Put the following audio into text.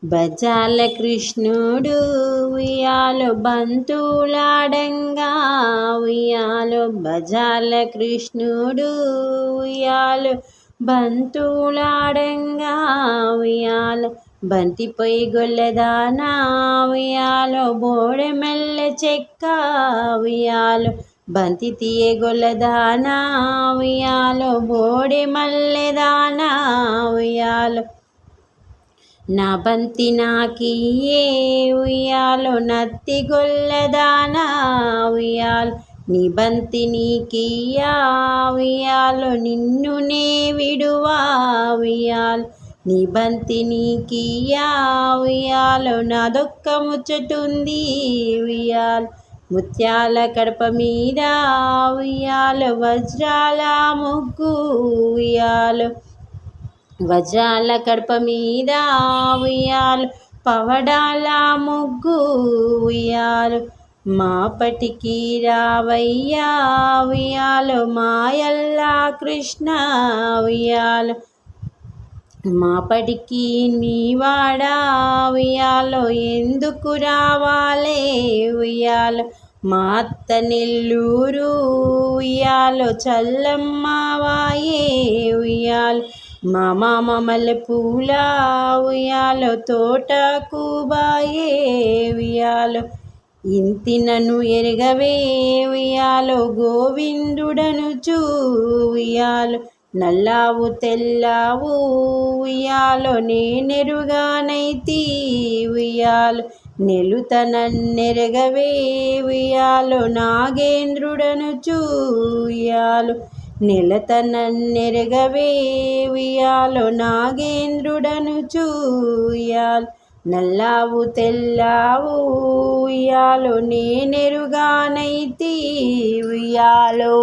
బజాల కృష్ణుడు ఉయ్యాలో బంతులాడంగా ఉయ్యాలో బజాల కృష్ణుడు ఉయ్యాలో బంతులాడంగా ఉయ్యాలో బంతిపోయి గొల్లెదానా ఉయ్యాలో బోడె మెల్ల చెక్క ఉయ్యాలో బంతి తీయే గొల్లెదానా ఉయ్యాలో బోడె మల్లెదానా ఉయ్యాలో నా బంతి నాకియే ఉయ్యాలో నత్తి గొల్లెదానా ఉయ్యాలో నీ బంతి నీకియ్యా ఉయ్యాలో నిన్ను నే విడువా ఉయ్యాలో నీ బంతి నీకియ్యా ఉయ్యాలో నాదొక్క ముచ్చటుంది ఉయ్యాలో ముత్యాల కడప మీద ఉయ్యాలో వజ్రాల ముగ్గు ఉయ్యాలో వజ్రాల కడప మీద ఉయ్యాలు పవడాల ముగ్గు ఉయ్యాలు మాపటికి రావయ్యా ఉయ్యాలు మాయల్లా కృష్ణ ఉయ్యాలు మాపటికి నీవాడా ఉయ్యాలో ఎందుకు రావాలే ఉయ్యాలో మా అత్త నెల్లూరు ఉయ్యాలో చల్లమ్మ వాయే ఉయ్యాలో మా మామ మల్లెపూల ఉయ్యాలో తోటకు బాయే ఉయ్యాలో ఇంతి నన్ను ఎరగవే ఉయ్యాలో గోవిందుడను చూ ఉయ్యాలో నల్లావు తెల్లావు ఉయ్యాలో నేనెరుగానైతి ఉయ్యాలో నెలుత నన్నెరగవే ఉయ్యాలో నాగేంద్రుడను చూ ఉయ్యాలో నెలత నన్నెరగవే ఉయ్యాలో నాగేంద్రుడను చూయాలు నల్లావు తెల్లావు ఉయ్యాలో నేనెరుగానైతి ఉయ్యాలో.